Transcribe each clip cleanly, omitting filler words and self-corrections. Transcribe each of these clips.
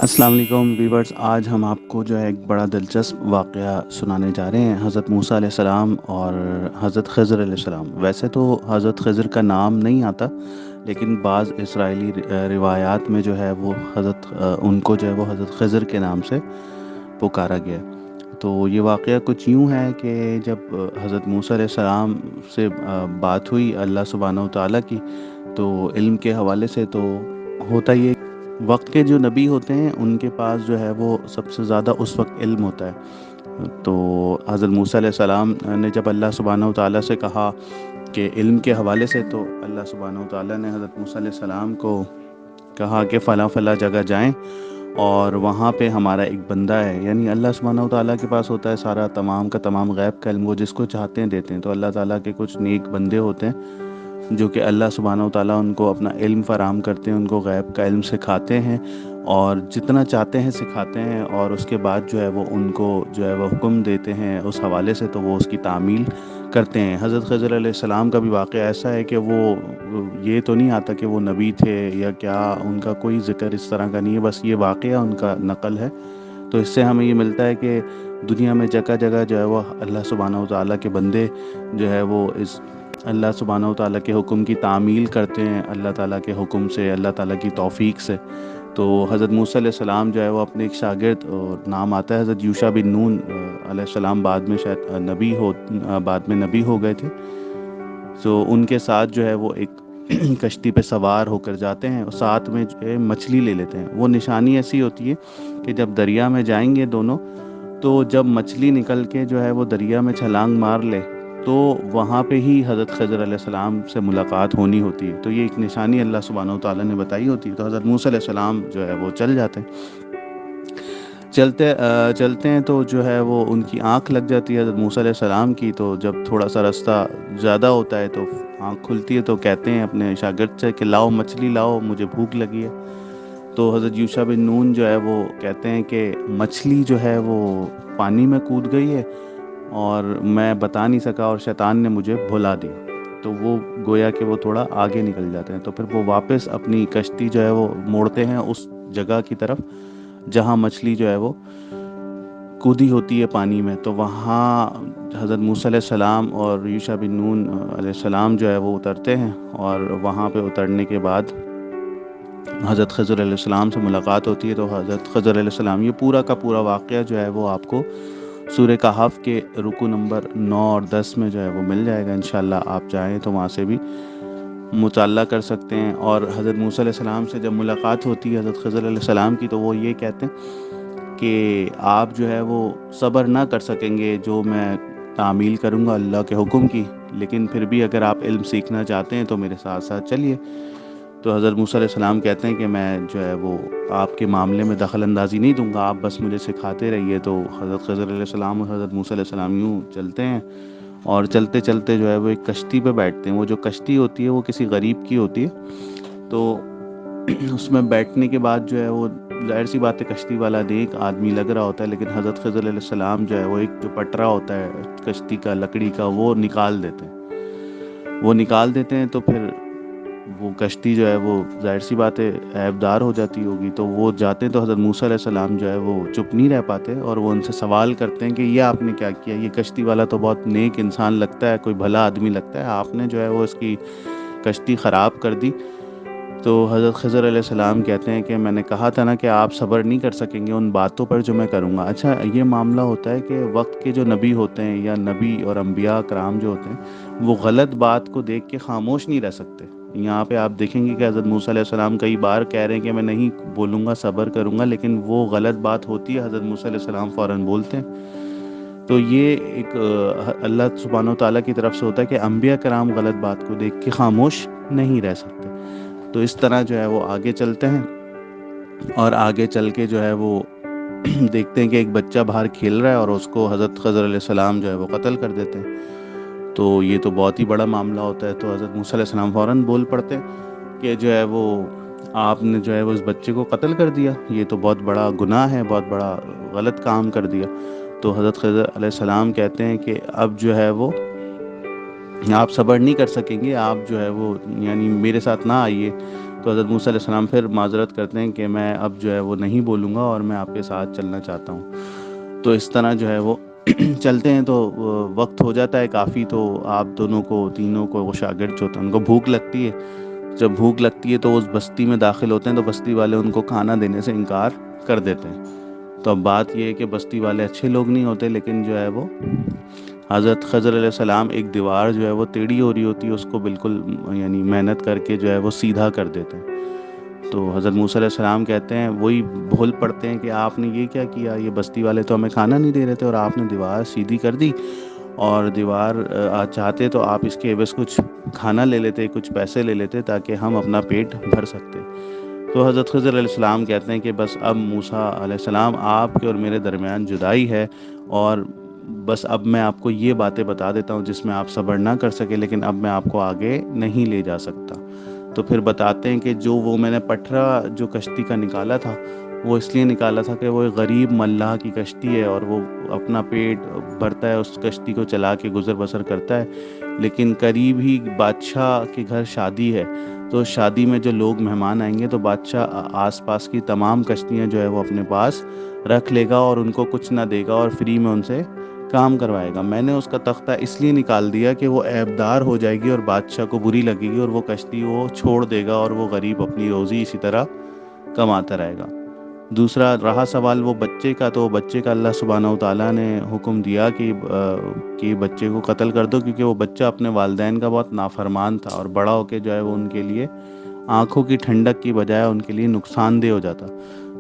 السلام علیکم ویورز، آج ہم آپ کو جو ہے ایک بڑا دلچسپ واقعہ سنانے جا رہے ہیں حضرت موسیٰ علیہ السلام اور حضرت خضر علیہ السلام۔ ویسے تو حضرت خضر کا نام نہیں آتا، لیکن بعض اسرائیلی روایات میں جو ہے وہ ان کو جو ہے وہ حضرت خضر کے نام سے پکارا گیا۔ تو یہ واقعہ کچھ یوں ہے کہ جب حضرت موسیٰ علیہ السلام سے بات ہوئی اللہ سبحانہ و تعالیٰ کی، تو علم کے حوالے سے تو ہوتا یہ وقت کے جو نبی ہوتے ہیں ان کے پاس جو ہے وہ سب سے زیادہ اس وقت علم ہوتا ہے۔ تو حضرت موسیٰ علیہ السلام نے جب اللہ سبحانہ و تعالیٰ سے کہا کہ علم کے حوالے سے، تو اللہ سبحانہ و تعالیٰ نے حضرت موسیٰ علیہ السلام کو کہا کہ فلاں فلاں جگہ جائیں اور وہاں پہ ہمارا ایک بندہ ہے، یعنی اللہ سبحانہ و تعالیٰ کے پاس ہوتا ہے سارا تمام کا تمام غیب کا علم، وہ جس کو چاہتے ہیں دیتے ہیں۔ تو اللہ تعالیٰ کے کچھ نیک بندے ہوتے ہیں جو کہ اللہ سبحانہ و تعالیٰ ان کو اپنا علم فراہم کرتے ہیں، ان کو غیب کا علم سکھاتے ہیں اور جتنا چاہتے ہیں سکھاتے ہیں، اور اس کے بعد جو ہے وہ ان کو جو ہے وہ حکم دیتے ہیں اس حوالے سے، تو وہ اس کی تعمیل کرتے ہیں۔ حضرت خضر علیہ السلام کا بھی واقعہ ایسا ہے کہ وہ یہ تو نہیں آتا کہ وہ نبی تھے یا کیا، ان کا کوئی ذکر اس طرح کا نہیں ہے، بس یہ واقعہ ان کا نقل ہے۔ تو اس سے ہمیں یہ ملتا ہے کہ دنیا میں جگہ جگہ جو ہے وہ اللہ سبحانہ و تعالیٰ کے بندے جو ہے وہ اس اللہ سبحانہ و تعالیٰ کے حکم کی تعمیل کرتے ہیں، اللہ تعالیٰ کے حکم سے، اللہ تعالیٰ کی توفیق سے۔ تو حضرت موسیٰ علیہ السلام جو ہے وہ اپنے ایک شاگرد، اور نام آتا ہے حضرت یوشع بن نون علیہ السلام، بعد میں شاید بعد میں نبی ہو گئے تھے۔ تو ان کے ساتھ جو ہے وہ ایک کشتی پہ سوار ہو کر جاتے ہیں اور ساتھ میں جو ہے مچھلی لے لیتے ہیں۔ وہ نشانی ایسی ہوتی ہے کہ جب دریا میں جائیں گے دونوں، تو جب مچھلی نکل کے جو ہے وہ دریا میں چھلانگ مار لے، تو وہاں پہ ہی حضرت خضر علیہ السلام سے ملاقات ہونی ہوتی ہے۔ تو یہ ایک نشانی اللہ سبحانہ و تعالیٰ نے بتائی ہوتی ہے۔ تو حضرت موسیٰ علیہ السلام جو ہے وہ چل جاتے ہیں، چلتے ہیں تو جو ہے وہ ان کی آنکھ لگ جاتی ہے حضرت موسیٰ علیہ السلام کی۔ تو جب تھوڑا سا رستہ زیادہ ہوتا ہے تو آنکھ کھلتی ہے، تو کہتے ہیں اپنے شاگرد سے کہ لاؤ مچھلی لاؤ، مجھے بھوک لگی ہے۔ تو حضرت یوشع بن نون جو ہے وہ کہتے ہیں کہ مچھلی جو ہے وہ پانی میں کود گئی ہے اور میں بتا نہیں سکا، اور شیطان نے مجھے بھلا دی۔ تو وہ گویا کہ وہ تھوڑا آگے نکل جاتے ہیں، تو پھر وہ واپس اپنی کشتی جو ہے وہ موڑتے ہیں اس جگہ کی طرف جہاں مچھلی جو ہے وہ کودی ہوتی ہے پانی میں۔ تو وہاں حضرت موسیٰ علیہ السلام اور یوشع بن نون علیہ السلام جو ہے وہ اترتے ہیں، اور وہاں پہ اترنے کے بعد حضرت خضر علیہ السلام سے ملاقات ہوتی ہے۔ تو حضرت خضر علیہ السلام، یہ پورا کا پورا واقعہ جو ہے وہ آپ کو سورہ کہف کے رکوع نمبر 9 اور 10 میں جو ہے وہ مل جائے گا انشاءاللہ۔ آپ چاہیں تو وہاں سے بھی مطالعہ کر سکتے ہیں۔ اور حضرت موسیٰ علیہ السلام سے جب ملاقات ہوتی ہے حضرت خضر علیہ السلام کی، تو وہ یہ کہتے ہیں کہ آپ جو ہے وہ صبر نہ کر سکیں گے جو میں تعمیل کروں گا اللہ کے حکم کی، لیکن پھر بھی اگر آپ علم سیکھنا چاہتے ہیں تو میرے ساتھ ساتھ چلیے۔ تو حضرت موسیٰ علیہ السلام کہتے ہیں کہ میں جو ہے وہ آپ کے معاملے میں دخل اندازی نہیں دوں گا، آپ بس مجھے سکھاتے رہیے۔ تو حضرت خضر علیہ السلام اور حضرت موسیٰ علیہ السلام یوں چلتے ہیں، اور چلتے چلتے جو ہے وہ ایک کشتی پہ بیٹھتے ہیں۔ وہ جو کشتی ہوتی ہے وہ کسی غریب کی ہوتی ہے، تو اس میں بیٹھنے کے بعد جو ہے وہ ظاہر سی بات ہے کشتی والا نیک آدمی لگ رہا ہوتا ہے، لیکن حضرت خضر علیہ السلام جو ہے وہ ایک جو پٹرا ہوتا ہے کشتی کا لکڑی کا، وہ نکال دیتے ہیں۔ تو پھر وہ کشتی جو ہے وہ ظاہر سی بات ہے عیبدار ہو جاتی ہوگی۔ تو وہ جاتے ہیں تو حضرت موسیٰ علیہ السلام جو ہے وہ چپ نہیں رہ پاتے، اور وہ ان سے سوال کرتے ہیں کہ یہ آپ نے کیا کیا؟ یہ کشتی والا تو بہت نیک انسان لگتا ہے، کوئی بھلا آدمی لگتا ہے، آپ نے جو ہے وہ اس کی کشتی خراب کر دی۔ تو حضرت خضر علیہ السلام کہتے ہیں کہ میں نے کہا تھا نا کہ آپ صبر نہیں کر سکیں گے ان باتوں پر جو میں کروں گا۔ اچھا، یہ معاملہ ہوتا ہے کہ وقت کے جو نبی ہوتے ہیں یا نبی اور انبیاء کرام جو ہوتے ہیں، وہ غلط بات کو دیکھ کے خاموش نہیں رہ سکتے۔ یہاں پہ آپ دیکھیں گے کہ حضرت موسیٰ علیہ السلام کئی بار کہہ رہے ہیں کہ میں نہیں بولوں گا، صبر کروں گا، لیکن وہ غلط بات ہوتی ہے حضرت موسیٰ علیہ السلام فوراً بولتے ہیں۔ تو یہ ایک اللہ سبحانہ و تعالیٰ کی طرف سے ہوتا ہے کہ انبیاء کرام غلط بات کو دیکھ کے خاموش نہیں رہ سکتے۔ تو اس طرح جو ہے وہ آگے چلتے ہیں، اور آگے چل کے جو ہے وہ دیکھتے ہیں کہ ایک بچہ باہر کھیل رہا ہے اور اس کو حضرت خضر علیہ السلام جو ہے وہ قتل کر دیتے ہیں۔ تو یہ تو بہت ہی بڑا معاملہ ہوتا ہے۔ تو حضرت موسیٰ علیہ السلام فوراً بول پڑتے ہیں کہ جو ہے وہ آپ نے جو ہے وہ اس بچے کو قتل کر دیا، یہ تو بہت بڑا گناہ ہے، بہت بڑا غلط کام کر دیا۔ تو حضرت خضر علیہ السلام کہتے ہیں کہ اب جو ہے وہ آپ صبر نہیں کر سکیں گے، آپ جو ہے وہ یعنی میرے ساتھ نہ آئیے۔ تو حضرت موسیٰ علیہ السلام پھر معذرت کرتے ہیں کہ میں اب جو ہے وہ نہیں بولوں گا اور میں آپ کے ساتھ چلنا چاہتا ہوں۔ تو اس طرح جو ہے وہ چلتے ہیں، تو وقت ہو جاتا ہے کافی، تو آپ دونوں کو، تینوں کو، وہ شاگرد جو ہوتے ہیں ان کو بھوک لگتی ہے۔ جب بھوک لگتی ہے تو اس بستی میں داخل ہوتے ہیں، تو بستی والے ان کو کھانا دینے سے انکار کر دیتے ہیں۔ تو اب بات یہ ہے کہ بستی والے اچھے لوگ نہیں ہوتے، لیکن جو ہے وہ حضرت خضر علیہ السلام ایک دیوار جو ہے وہ ٹیڑھی ہو رہی ہوتی ہے، اس کو بالکل یعنی محنت کر کے جو ہے وہ سیدھا کر دیتے ہیں۔ تو حضرت موسیٰ علیہ السلام کہتے ہیں، وہی بھول پڑتے ہیں کہ آپ نے یہ کیا کیا، یہ بستی والے تو ہمیں کھانا نہیں دے رہے تھے اور آپ نے دیوار سیدھی کر دی، اور دیوار چاہتے تو آپ اس کے عوض کچھ کھانا لے لیتے، کچھ پیسے لے لیتے تاکہ ہم اپنا پیٹ بھر سکتے۔ تو حضرت خضر علیہ السلام کہتے ہیں کہ بس اب موسیٰ علیہ السلام، آپ کے اور میرے درمیان جدائی ہے، اور بس اب میں آپ کو یہ باتیں بتا دیتا ہوں جس میں آپ صبر نہ کر سکے، لیکن اب میں آپ کو آگے نہیں لے جا سکتا۔ تو پھر بتاتے ہیں کہ جو وہ میں نے پٹھرا جو کشتی کا نکالا تھا، وہ اس لیے نکالا تھا کہ وہ ایک غریب ملاح کی کشتی ہے، اور وہ اپنا پیٹ بھرتا ہے، اس کشتی کو چلا کے گزر بسر کرتا ہے، لیکن قریب ہی بادشاہ کے گھر شادی ہے، تو شادی میں جو لوگ مہمان آئیں گے تو بادشاہ آس پاس کی تمام کشتیاں جو ہے وہ اپنے پاس رکھ لے گا اور ان کو کچھ نہ دے گا اور فری میں ان سے کام کروائے گا۔ میں نے اس کا تختہ اس لیے نکال دیا کہ وہ عیبدار ہو جائے گی اور بادشاہ کو بری لگے گی، اور وہ کشتی وہ چھوڑ دے گا اور وہ غریب اپنی روزی اسی طرح کماتا رہے گا۔ دوسرا رہا سوال وہ بچے کا، تو بچے کا اللہ سبحانہ و تعالیٰ نے حکم دیا کہ بچے کو قتل کر دو، کیونکہ وہ بچہ اپنے والدین کا بہت نافرمان تھا، اور بڑا ہو کے جو ہے وہ ان کے لیے آنکھوں کی ٹھنڈک کی بجائے ان کے لیے نقصان دہ ہو جاتا۔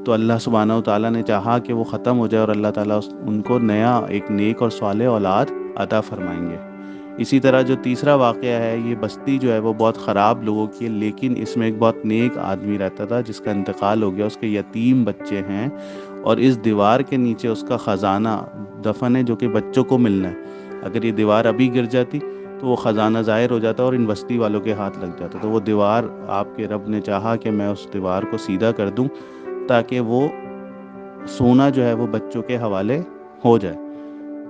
تو اللہ سبحانہ و تعالیٰ نے چاہا کہ وہ ختم ہو جائے، اور اللہ تعالیٰ ان کو نیا ایک نیک اور صالح اولاد عطا فرمائیں گے۔ اسی طرح جو تیسرا واقعہ ہے، یہ بستی جو ہے وہ بہت خراب لوگوں کی ہے، لیکن اس میں ایک بہت نیک آدمی رہتا تھا جس کا انتقال ہو گیا، اس کے یتیم بچے ہیں، اور اس دیوار کے نیچے اس کا خزانہ دفن ہے جو کہ بچوں کو ملنا ہے۔ اگر یہ دیوار ابھی گر جاتی تو وہ خزانہ ظاہر ہو جاتا اور ان بستی والوں کے ہاتھ لگ جاتا۔ تو وہ دیوار آپ کے رب نے چاہا کہ میں اس دیوار کو سیدھا کر دوں تاکہ وہ سونا جو ہے وہ بچوں کے حوالے ہو جائے۔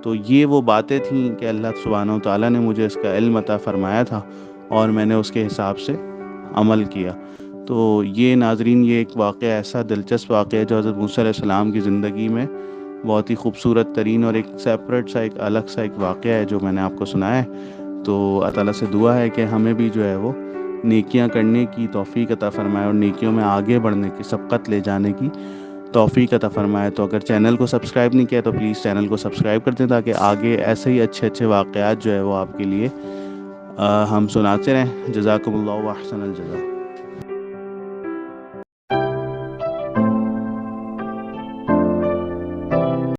تو یہ وہ باتیں تھیں کہ اللہ سبحانہ و تعالیٰ نے مجھے اس کا علم عطا فرمایا تھا، اور میں نے اس کے حساب سے عمل کیا۔ تو یہ ناظرین، یہ ایک واقعہ، ایسا دلچسپ واقعہ ہے جو حضرت موسیٰ علیہ السلام کی زندگی میں بہت ہی خوبصورت ترین اور ایک سیپریٹ سا، ایک الگ سا ایک واقعہ ہے جو میں نے آپ کو سنایا ہے۔ تو اللہ تعالیٰ سے دعا ہے کہ ہمیں بھی جو ہے وہ نیکیاں کرنے کی توفیق عطا فرمائے، اور نیکیوں میں آگے بڑھنے کی، سبقت لے جانے کی توفیق عطا فرمائے۔ تو اگر چینل کو سبسکرائب نہیں کیا تو پلیز چینل کو سبسکرائب کر دیں، تاکہ آگے ایسے ہی اچھے اچھے واقعات جو ہے وہ آپ کے لیے ہم سناتے رہیں۔ جزاکم اللہ و احسن الجزا۔